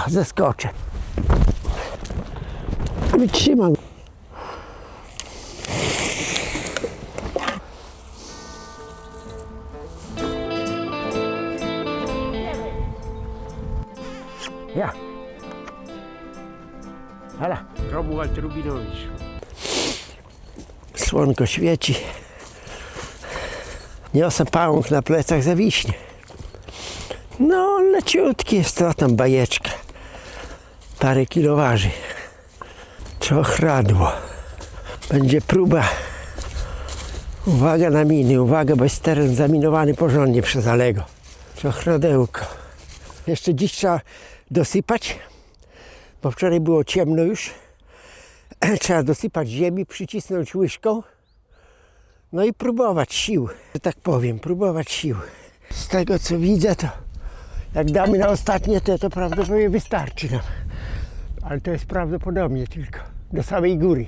zeskoczę. Wytrzymam. Ja. Hala. Romuald Rubinowicz. Słonko świeci. Niosę pałąk na plecach za wiśnie. No, leciutki jest to tam bajeczka. Parę kilo waży. Czochradło. Będzie próba. Uwaga na miny, uwaga, bo jest teren zaminowany porządnie przez Alego. Czochradełko. Jeszcze dziś trzeba dosypać, bo wczoraj było ciemno już. Trzeba dosypać ziemi, przycisnąć łyżką. No i próbować sił, że tak powiem, próbować sił. Z tego co widzę, to jak damy na ostatnie, to prawdopodobnie wystarczy nam. Ale to jest prawdopodobnie tylko do samej góry.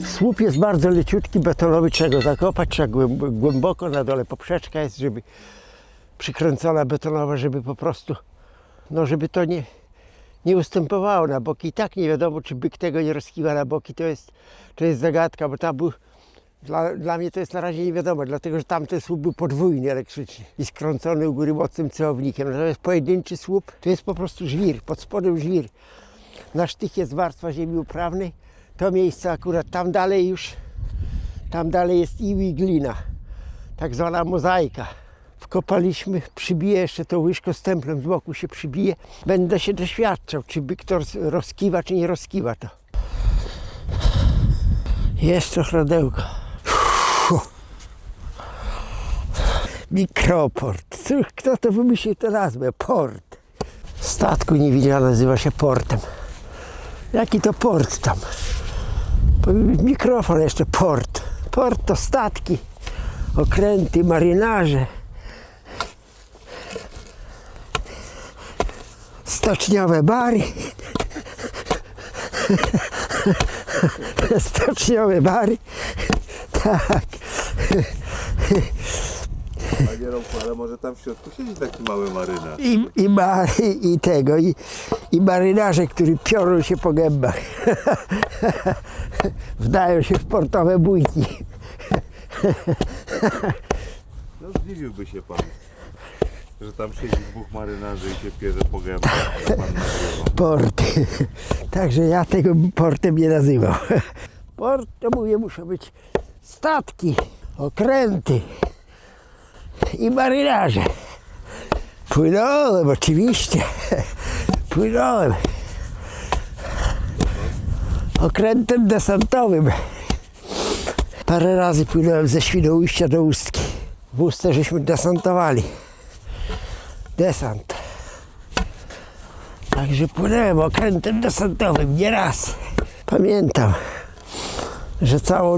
Słup jest bardzo leciutki, betonowy, trzeba go zakopać, trzeba głęboko, na dole poprzeczka jest, żeby przykręcona betonowa, żeby po prostu, no żeby to nie ustępowało na boki. I tak nie wiadomo, czy byk tego nie rozkiwa na boki, to jest zagadka, bo tam był, dla mnie to jest na razie nie wiadomo, dlatego że tamten słup był podwójny elektryczny i skręcony u góry mocnym ceownikiem. Natomiast pojedynczy słup to jest po prostu żwir, pod spodem żwir. Na sztych jest warstwa ziemi uprawnej. To miejsce akurat tam dalej jest ił i glina, tak zwana mozaika. Wkopaliśmy, przybiję jeszcze to łyżko stemplem z boku się przybije. Będę się doświadczał, czy byk to rozkiwa, czy nie rozkiwa to. Jest czochradełko. Mikroport. Cóż, kto to wymyślił tę nazwę? Port. Statku nie widział, nazywa się portem. Jaki to port tam? Mikrofon jeszcze port. Port to statki, okręty, marynarze. Stoczniowe bary. Stoczniowe bary. Tak. Panie Romku, ale może tam w środku siedzi taki mały marynarz. I marynarze, którzy piorą się po gębach. Wdają się w portowe bójki. No zdziwiłby się pan, że tam siedzi dwóch marynarzy i się pierze po gębach. Pan nagrywa. Porty. Także ja tego portem nie nazywam. Port to mówię, muszą być statki, okręty i marynarze. Płynąłem oczywiście. Płynąłem. Okrętem desantowym. Parę razy płynąłem ze Świnoujścia do Ustki. W Ustce żeśmy desantowali. Desant. Także płynąłem okrętem desantowym nieraz. Pamiętam, że całą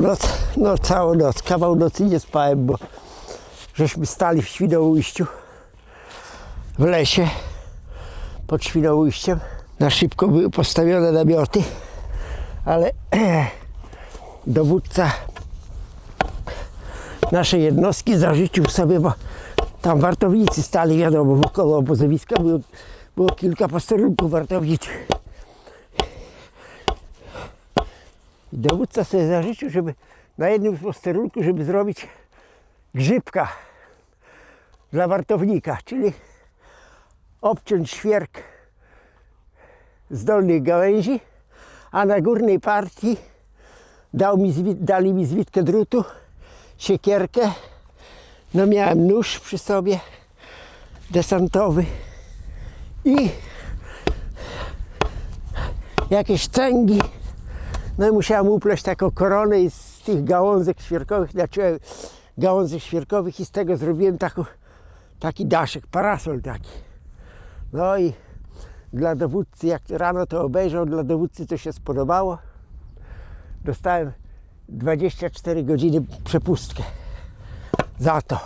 noc, kawał nocy nie spałem, bo żeśmy stali w Świnoujściu, w lesie, pod Świnoujściem. Na szybko były postawione namioty, ale dowódca naszej jednostki zażyczył sobie, bo tam wartownicy stali, wiadomo, wokoło obozowiska było kilka posterunków wartowniczych. I dowódca sobie zażyczył, żeby na jednym z posterunku, żeby zrobić grzybka dla wartownika, czyli obciąć świerk z dolnych gałęzi, a na górnej partii dali mi zwitkę drutu, siekierkę, no miałem nóż przy sobie desantowy i jakieś cęgi, no i musiałem upleść taką koronę i z tych gałązek świerkowych, znaczy gałązek świerkowych i z tego zrobiłem taki daszek, parasol taki. No i dla dowódcy, jak rano to obejrzał, dla dowódcy to się spodobało. Dostałem 24 godziny przepustkę za to.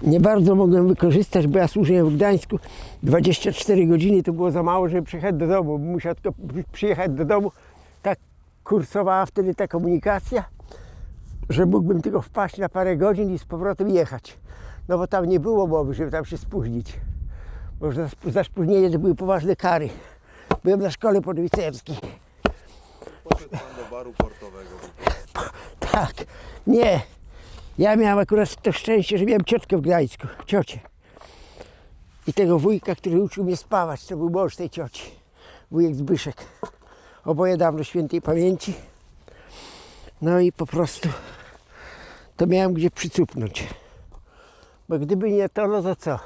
Nie bardzo mogłem wykorzystać, bo ja służyłem w Gdańsku. 24 godziny to było za mało, żeby przyjechać do domu. Musiał tylko przyjechać do domu. Tak kursowała wtedy ta komunikacja, że mógłbym tylko wpaść na parę godzin i z powrotem jechać. No bo tam nie było mowy, żeby tam się spóźnić. Bo za spóźnienie to były poważne kary. byłem na szkole podwicewskiej. Poszedł pan do baru portowego. Tak, nie. Ja miałem akurat to szczęście, że miałem ciotkę w Gdańsku, ciocię. I tego wujka, który uczył mnie spawać, to był mąż tej cioci. Wujek Zbyszek. Oboje dawno świętej pamięci. No i po prostu to miałem gdzie przycupnąć. Bo gdyby nie to, no to co?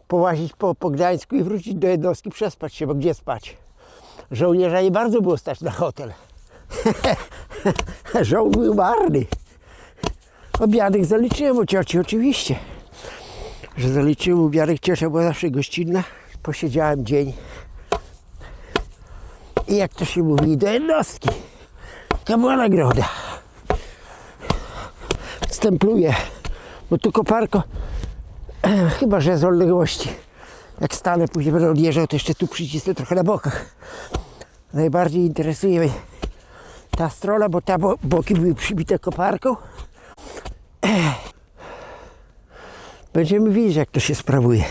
Połazić po Gdańsku i wrócić do jednostki, przespać się, bo gdzie spać? Żołnierza nie bardzo było stać na hotel. Żołd był marny. Obiadek zaliczyłem u cioci, oczywiście. Że zaliczyłem obiadek, ciocia była zawsze gościnna. Posiedziałem dzień. I jak to się mówi, do jednostki. To była nagroda. Stempluję, bo tu koparko, chyba że z odległości. Jak stanę, później będę odjeżdżał, to jeszcze tu przycisnę trochę na bokach. Najbardziej interesuje mnie ta strona, bo ta boki były przybite koparką. Będziemy widzieć, jak to się sprawuje.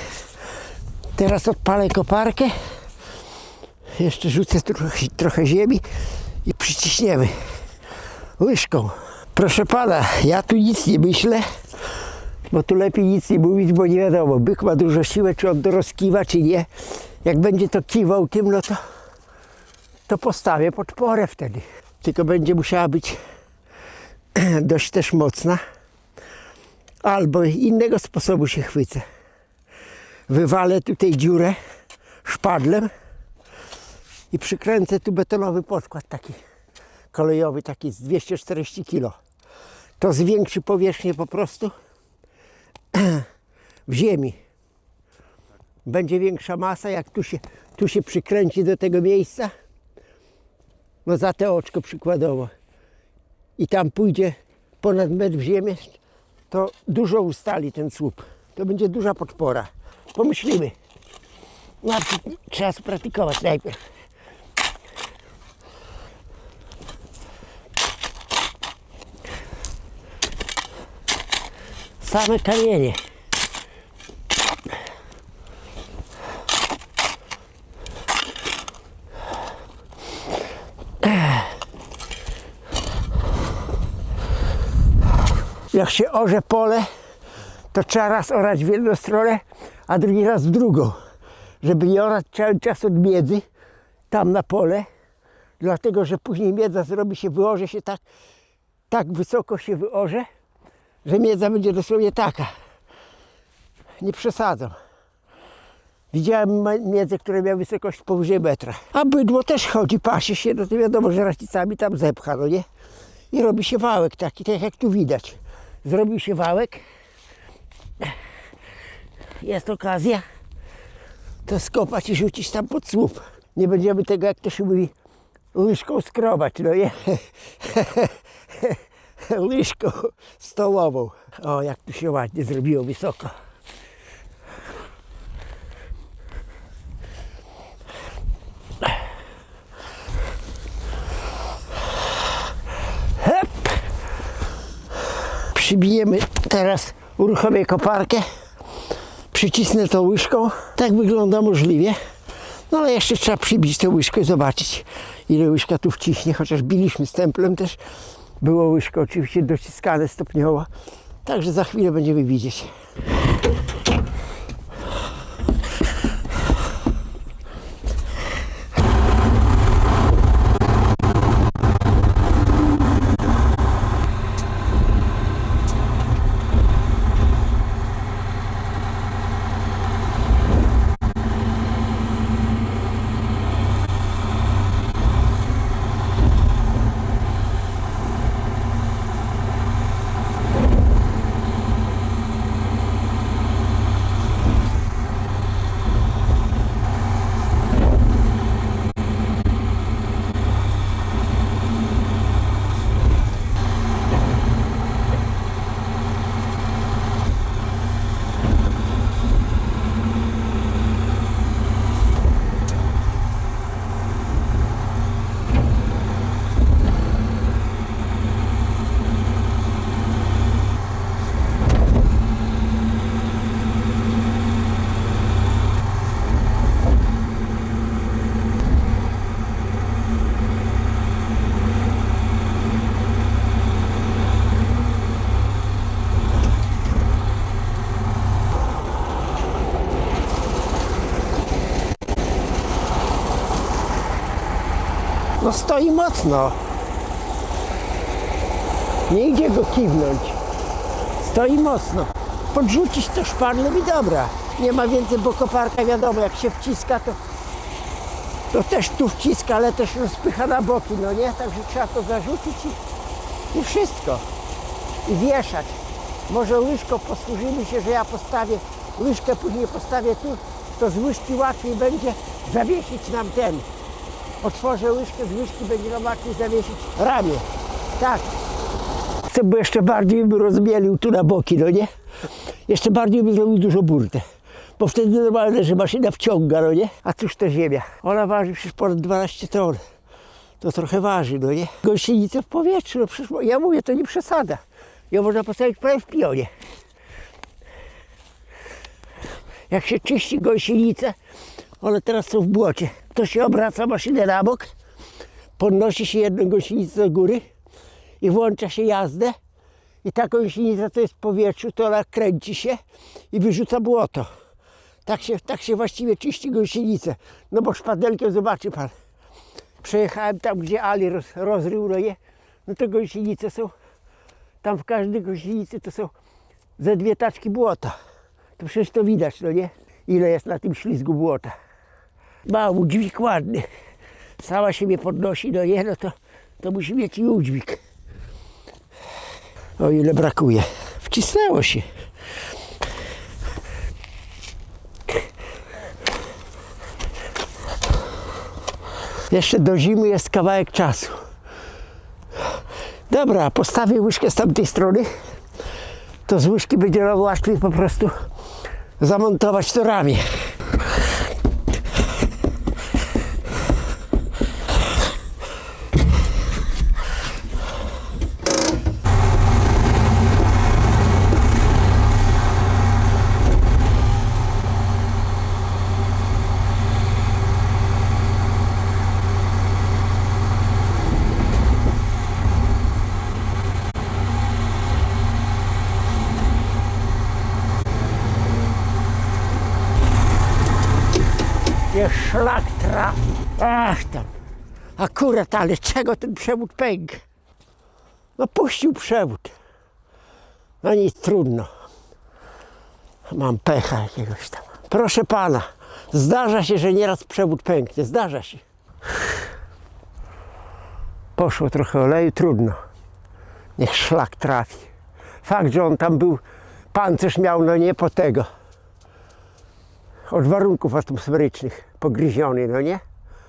Teraz odpalę koparkę. Jeszcze rzucę trochę ziemi i przyciśniemy łyżką. Proszę pana, ja tu nic nie myślę, bo tu lepiej nic nie mówić, bo nie wiadomo, byk ma dużo siły, czy on to rozkiwa, czy nie. Jak będzie to kiwał tym, no to postawię podporę wtedy. Tylko będzie musiała być dość też mocna. Albo innego sposobu się chwycę. Wywalę tutaj dziurę szpadlem i przykręcę tu betonowy podkład taki kolejowy, taki z 240 kg. To zwiększy powierzchnię po prostu w ziemi. Będzie większa masa, jak tu się przykręci do tego miejsca, no za te oczko przykładowo, i tam pójdzie ponad metr w ziemię, to dużo ustali ten słup. To będzie duża podpora. Pomyślimy. Trzeba spraktykować najpierw. Same kamienie. Jak się orze pole, to trzeba raz orać w jedną stronę, a drugi raz w drugą. Żeby nie orać cały czas od miedzy tam na pole, dlatego że później miedza wyorze się tak wysoko się wyorze, że miedza będzie dosłownie taka. Nie przesadzam. Widziałem miedzę, które miały wysokość powyżej metra. A bydło też chodzi, pasie się, no to wiadomo, że racicami tam zepcha, no nie? I robi się wałek taki, tak jak tu widać. Zrobił się wałek. Jest okazja to skopać i rzucić tam pod słup. Nie będziemy tego, jak to się mówi, łyżką skrobać, no nie? Łyżką stołową. O, jak tu się ładnie zrobiło wysoko. Hep. Przybijemy teraz, uruchomię koparkę, przycisnę tą łyżką. Tak wygląda możliwie. No ale jeszcze trzeba przybić tę łyżkę i zobaczyć, ile łyżka tu wciśnie, chociaż biliśmy stemplem też. Było łyżko oczywiście dociskane stopniowo, także za chwilę będziemy widzieć. stoi mocno. Nie idzie go kiwnąć. Stoi mocno. Podrzucić to szpadlem i dobra. Nie ma więcej, bo koparka wiadomo, jak się wciska, to też tu wciska, ale też rozpycha na boki, no nie? Także trzeba to zarzucić i wszystko. I wieszać. Może łyżką posłużymy się, że ja postawię łyżkę, później postawię tu, to z łyżki łatwiej będzie zawiesić nam ten. Otworzę łyżkę, z łyżki będzie nam łatwiej zawiesić ramię. Tak. Chcę, by jeszcze bardziej by rozmielił tu na boki, no nie? Jeszcze bardziej by zrobił dużo burtę. Bo wtedy normalne, że maszyna wciąga, no nie? A cóż to ziemia? Ona waży przecież ponad 12 ton. To trochę waży, no nie? Gąsienicę w powietrzu, no przecież ja mówię, to nie przesada. Ją można postawić prawie w pionie. Jak się czyści gąsienicę, one teraz są w błocie, to się obraca maszynę na bok, podnosi się jedną gąsienicę do góry i włącza się jazdę i ta gąsienica, to jest w powietrzu, to ona kręci się i wyrzuca błoto. Tak się właściwie czyści gąsienicę. No bo szpadelkiem, zobaczy pan, przejechałem tam, gdzie Ali rozrył, no nie? No to gąsienice są, tam w każdej gąsienicy to są ze 2 taczki błota. To przecież to widać, no nie? Ile jest na tym ślizgu błota. Ma udźwig ładny. Sama się mnie podnosi, no nie? No to musi mieć i udźwig. O ile brakuje. Wcisnęło się. Jeszcze do zimy jest kawałek czasu. Dobra, postawię łyżkę z tamtej strony. To z łyżki będzie nam łatwiej po prostu zamontować to ramię. Niech szlak trafi. Ach tam. Akurat, ale czego ten przewód pękł? No puścił przewód. No nic, trudno. Mam pecha jakiegoś tam. Proszę pana, zdarza się, że nieraz przewód pęknie. Zdarza się. Poszło trochę oleju, trudno. Niech szlak trafi. Fakt, że on tam był, pancerz miał, no nie po tego. Od warunków atmosferycznych pogryziony, no nie?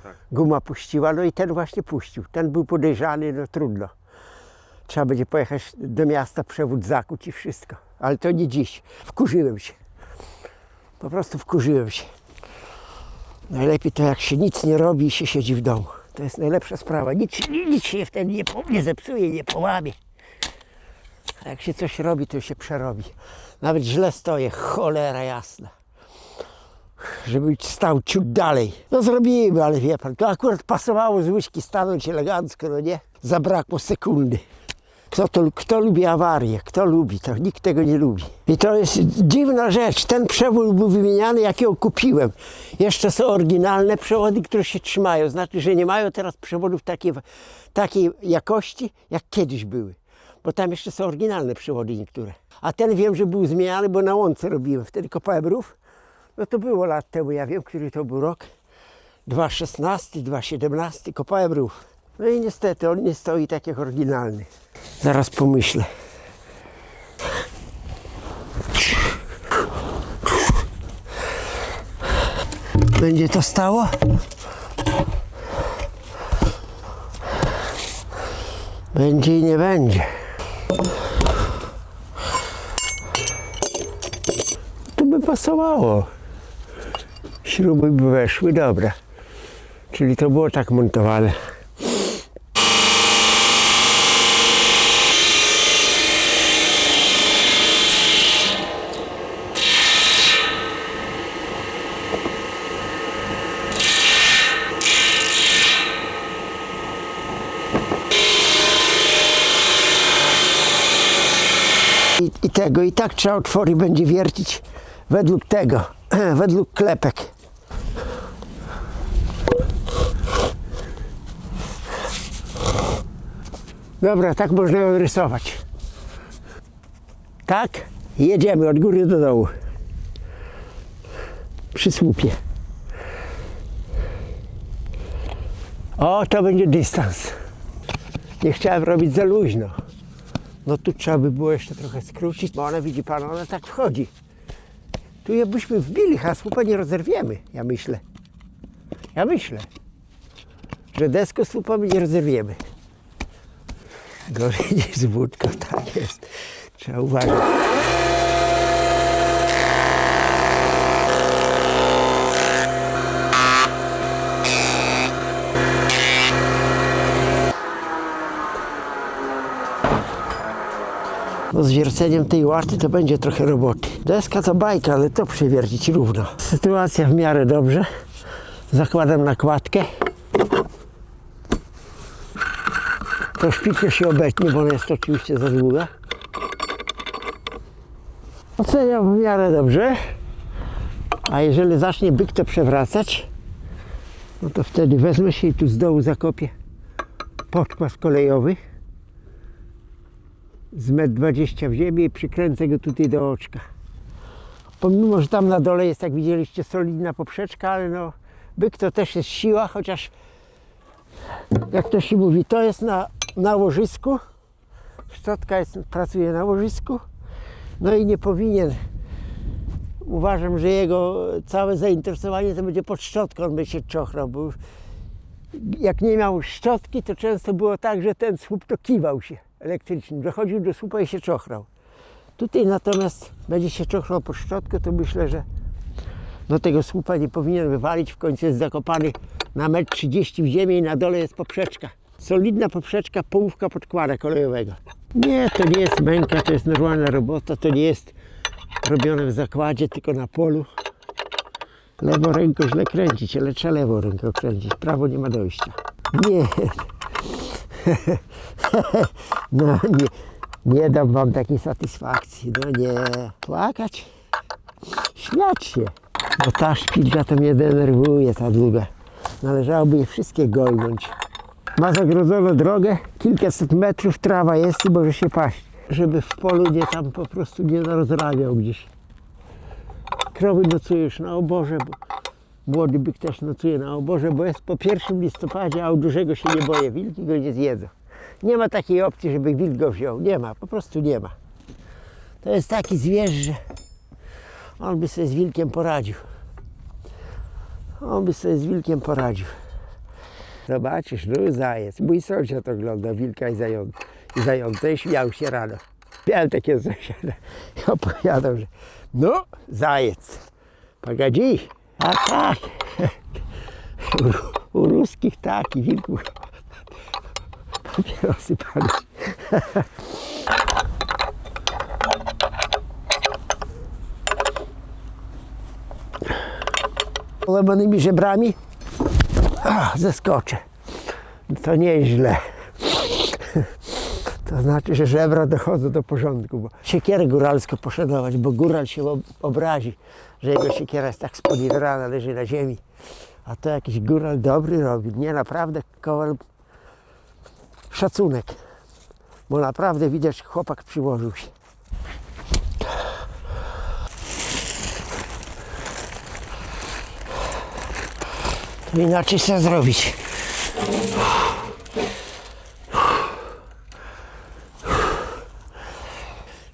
Tak. Guma puściła, no i ten właśnie puścił. Ten był podejrzany, no trudno. Trzeba będzie pojechać do miasta, przewód zakuć i wszystko. Ale to nie dziś. Wkurzyłem się. Po prostu wkurzyłem się. Najlepiej to jak się nic nie robi i się siedzi w domu. To jest najlepsza sprawa. Nic się wtedy nie zepsuje, nie połamie. A jak się coś robi, to się przerobi. Nawet źle stoję, cholera jasna. Żeby stał ciut dalej. No zrobimy, ale wie pan, to akurat pasowało z łyżki stanąć elegancko, no nie? Zabrakło sekundy. Kto lubi awarię? Kto lubi to? Nikt tego nie lubi. I to jest dziwna rzecz. Ten przewód był wymieniany, jak ją kupiłem. Jeszcze są oryginalne przewody, które się trzymają. Znaczy, że nie mają teraz przewodów takiej jakości, jak kiedyś były. Bo tam jeszcze są oryginalne przewody niektóre. A ten wiem, że był zmieniany, bo na łące robiłem. Wtedy kopałem rów. No to było lat temu, ja wiem, który to był rok. 2016, 2017, kopałem rów. No i niestety on nie stoi tak jak oryginalny. Zaraz pomyślę. Będzie to stało? Będzie i nie będzie. To by pasowało. Śruby by weszły, dobra. Czyli to było tak montowane. I tak trzeba otwory będzie wiercić według tego, według klepek. Dobra, tak można ją rysować. Tak, jedziemy od góry do dołu. Przy słupie. O, to będzie dystans. Nie chciałem robić za luźno. No tu trzeba by było jeszcze trochę skrócić, bo ona, widzi pan, ona tak wchodzi. Tu jakbyśmy wbili, a słupa nie rozerwiemy, ja myślę. Że deską słupa my nie rozerwiemy. Gorzej niż z wódką, tak jest. Trzeba uważać. No z wierceniem tej łaty to będzie trochę roboty. Deska to bajka, ale to przewiercić równo. Sytuacja w miarę dobrze. Zakładam nakładkę. To szpiczka się obetnie, bo ona jest oczywiście za długa. Oceniam w miarę dobrze. A jeżeli zacznie byk to przewracać, no to wtedy wezmę się i tu z dołu zakopię podkład kolejowy z 1,20 m w ziemię i przykręcę go tutaj do oczka. Pomimo, że tam na dole jest, jak widzieliście, solidna poprzeczka, ale no byk to też jest siła, chociaż jak to się mówi, to jest na łożysku, szczotka pracuje na łożysku, no i nie powinien, uważam, że jego całe zainteresowanie to będzie pod szczotką, on by się czochrał, bo jak nie miał szczotki, to często było tak, że ten słup to kiwał się elektrycznym, dochodził do słupa i się czochrał. Tutaj natomiast będzie się czochrał pod szczotkę, to myślę, że no tego słupa nie powinien wywalić, w końcu jest zakopany na 1,30 m w ziemię i na dole jest poprzeczka. Solidna poprzeczka, połówka podkłada kolejowego. Nie, to nie jest męka, to jest normalna robota, to nie jest robione w zakładzie, tylko na polu. Lewą ręką źle kręcić, ale trzeba lewą ręką kręcić, prawo nie ma dojścia. Nie, no nie dam wam takiej satysfakcji, no nie. Płakać, śmiać się, bo ta szpilka to mnie denerwuje, ta długa. Należałoby je wszystkie golnąć. Ma zagrodzoną drogę, kilkaset metrów, trawa jest i może się paść. Żeby w polu nie tam po prostu nie rozrabiał gdzieś. Krowy nocują już na oborze, bo młody byk też nocuje na oborze, bo jest po 1 listopadzie, a u dużego się nie boję, wilki go nie zjedzą. Nie ma takiej opcji, żeby wilk go wziął, nie ma, po prostu nie ma. To jest taki zwierz, że on by sobie z wilkiem poradził. Zobaczysz, no zajec. Mój sąsiad ogląda wilka i zająca i śmiał się rano. Miałem takiego sąsiada i opowiadał, że no, zajec. Pogadzi, a tak. U ruskich tak i wilków papierosy palić. Łamanymi żebrami zeskoczę. To nieźle. To znaczy, że żebra dochodzą do porządku, bo siekierę góralską poszanować, bo góral się obrazi, że jego siekiera jest tak sponiewrana, leży na ziemi. A to jakiś góral dobry robi. Nie, naprawdę kowal szacunek, bo naprawdę widać, chłopak przyłożył się. To inaczej trzeba zrobić.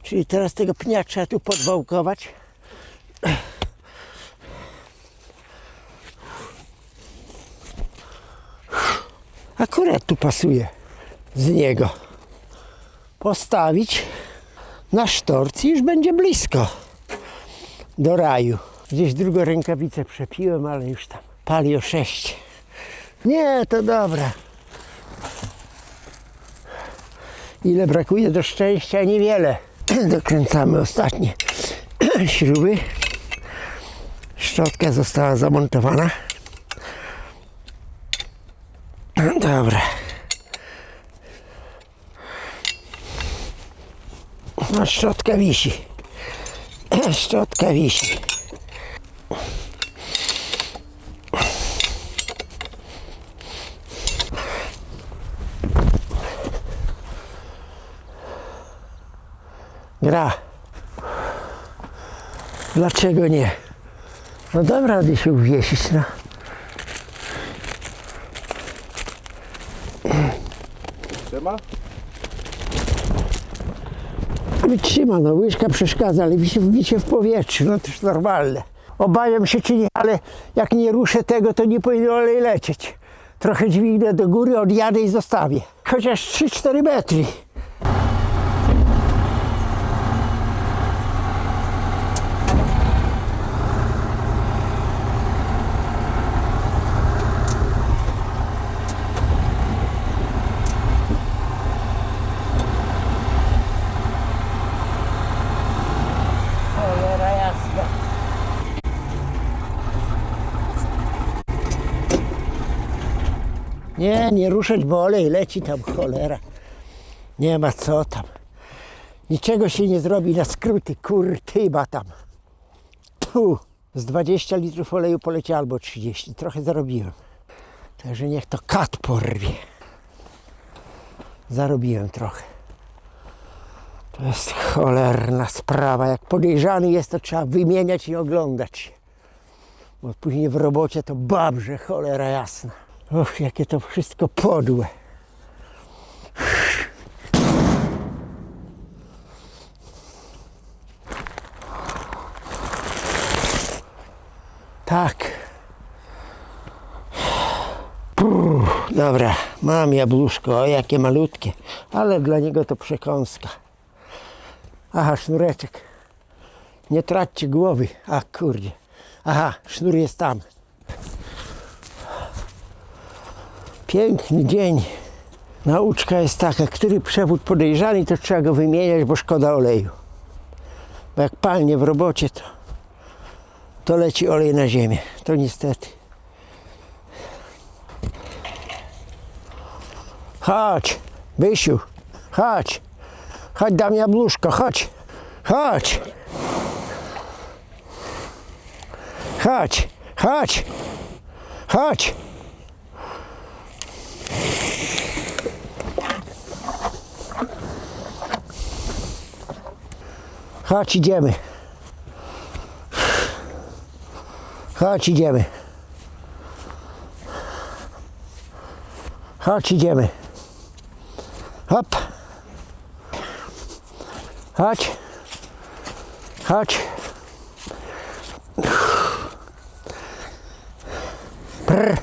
Czyli teraz tego pnia trzeba tu podwałkować. Akurat tu pasuje z niego. Postawić na sztorc i już będzie blisko do raju. Gdzieś drugą rękawicę przepiłem, ale już tam pali o 6. Nie, to dobra. Ile brakuje do szczęścia? Niewiele. Dokręcamy ostatnie śruby. Szczotka została zamontowana. Dobra. No, szczotka wisi. Szczotka wisi. gra. Dlaczego nie? No dam radę się uwiesić, no. Trzyma? Wytrzyma, no łyżka przeszkadza, ale wisi w powietrzu, no to już normalne. Obawiam się czy nie, ale jak nie ruszę tego, to nie powinno olej lecieć. Trochę dźwignę do góry, odjadę i zostawię. Chociaż 3-4 metry. Cholera jasna. Nie ruszać, bo olej leci tam, cholera. Nie ma co tam. Niczego się nie zrobi na skróty, kurtyba tam. Tu, z 20 litrów oleju poleciało albo 30, trochę zarobiłem. Także niech to kat porwie. Zarobiłem trochę. To jest cholerna sprawa. Jak podejrzany jest, to trzeba wymieniać i oglądać. Bo później w robocie to babrze, cholera jasna. Och, jakie to wszystko podłe. Tak. Dobra, mam jabłuszko, o jakie malutkie, ale dla niego to przekąska. Aha, sznureczek. Nie traćcie głowy. A kurde. Aha, sznur jest tam. Piękny dzień. Nauczka jest taka, który przewód podejrzany, to trzeba go wymieniać, bo szkoda oleju. Bo jak palnie w robocie, to leci olej na ziemię. To niestety. Chodź, Bysiu, chodź. Chodź, dam jabłuszko, chodź. Chodź. Chodź, chodź. Chodź. Chodź, idziemy. Chodź, idziemy. Chodź, idziemy. Hop. Chodź. Chodź. Prr.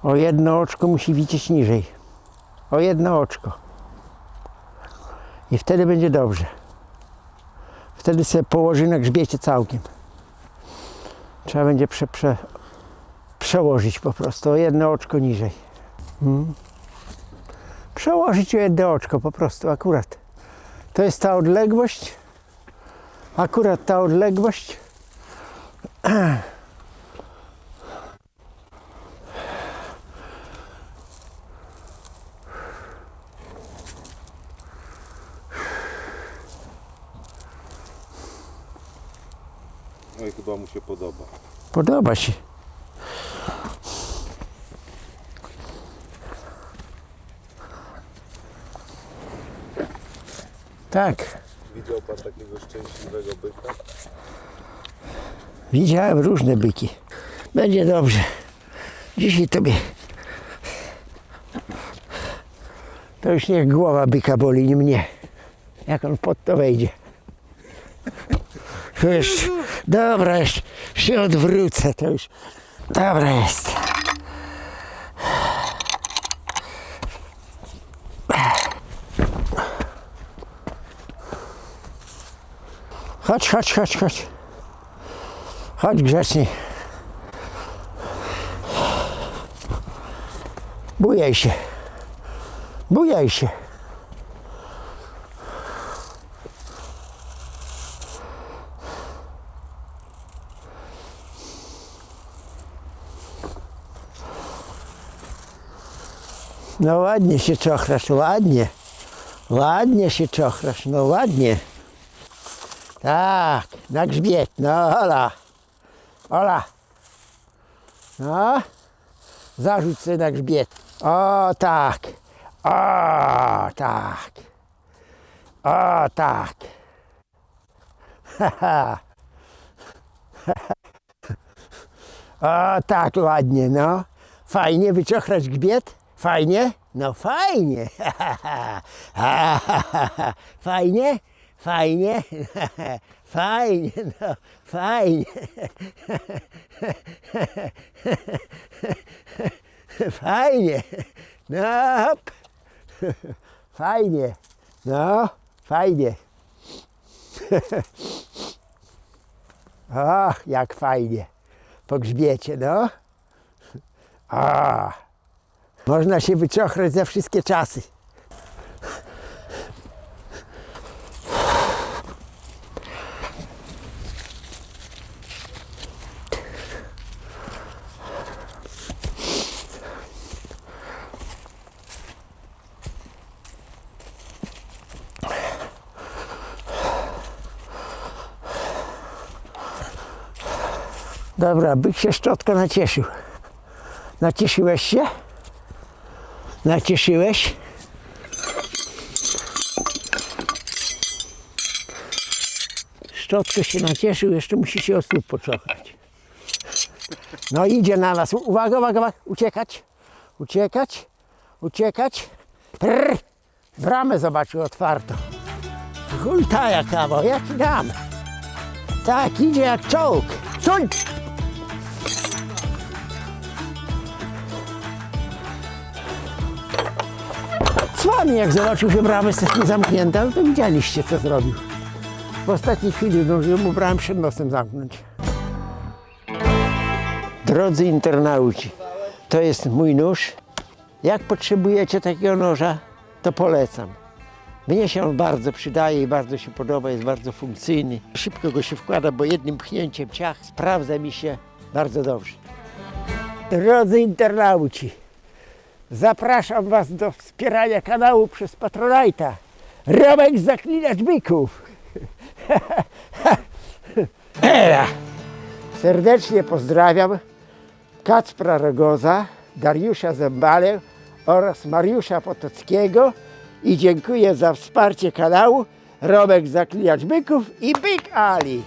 O jedno oczko musi widzieć niżej. O jedno oczko. I wtedy będzie dobrze. Wtedy sobie położy na grzbiecie całkiem. Trzeba będzie przełożyć po prostu o jedno oczko niżej. Przełożyć o jedno oczko po prostu akurat. To jest ta odległość. Akurat ta odległość. No i chyba mu się podoba. Podoba się. Tak. Widział pan takiego szczęśliwego byka? Widziałem różne byki. Będzie dobrze. Dzisiaj tobie. To już niech głowa byka boli, nie mnie. Jak on pod to wejdzie. To już, dobra, już się odwrócę, to już dobra jest. Chodź, chodź, chodź, chodź. Chodź grzecznie. Bujaj się. Bujaj się. No ładnie się czochrasz, ładnie. Ładnie się czochrasz, no ładnie. Tak, na grzbiet, no ola. Ola. No. Zarzuć sobie na grzbiet. O tak. O tak. O tak. Haha. O tak, ładnie, no. Fajnie wyczochrać grzbiet? Fajnie? No fajnie. Fajnie? Fajnie? Fajnie, no fajnie. Fajnie. No hop. Fajnie. No, fajnie. O, jak fajnie. Po grzbiecie, no. O. Można się wyczochrać za wszystkie czasy. Dobra, byk się szczotko nacieszył. Nacieszyłeś się? Nacieszyłeś? Szczotko się nacieszył, jeszcze musi się o stóp poczochrać. No idzie na nas. Uwaga, uwaga, uwaga. Uciekać. Uciekać. Uciekać. Prrr. Bramę zobaczył otwartą. Hultaja kawał, ja ci dam. Tak, idzie jak czołg. Suń! Z wami, jak zobaczył, że brama jest niezamknięta, no to widzieliście, co zrobił. W ostatniej chwili zdążyłem mu bramę przed nosem zamknąć. Drodzy internauci, to jest mój nóż. Jak potrzebujecie takiego noża, to polecam. Mnie się on bardzo przydaje i bardzo się podoba, jest bardzo funkcyjny. Szybko go się wkłada, bo jednym pchnięciem ciach sprawdza mi się bardzo dobrze. Drodzy internauci, zapraszam Was do wspierania kanału przez Patronite'a. Romek Zaklinacz Byków. Serdecznie pozdrawiam Kacpra Rogoza, Dariusza Zembalę oraz Mariusza Potockiego i dziękuję za wsparcie kanału Romek Zaklinacz Byków i Byk Ali.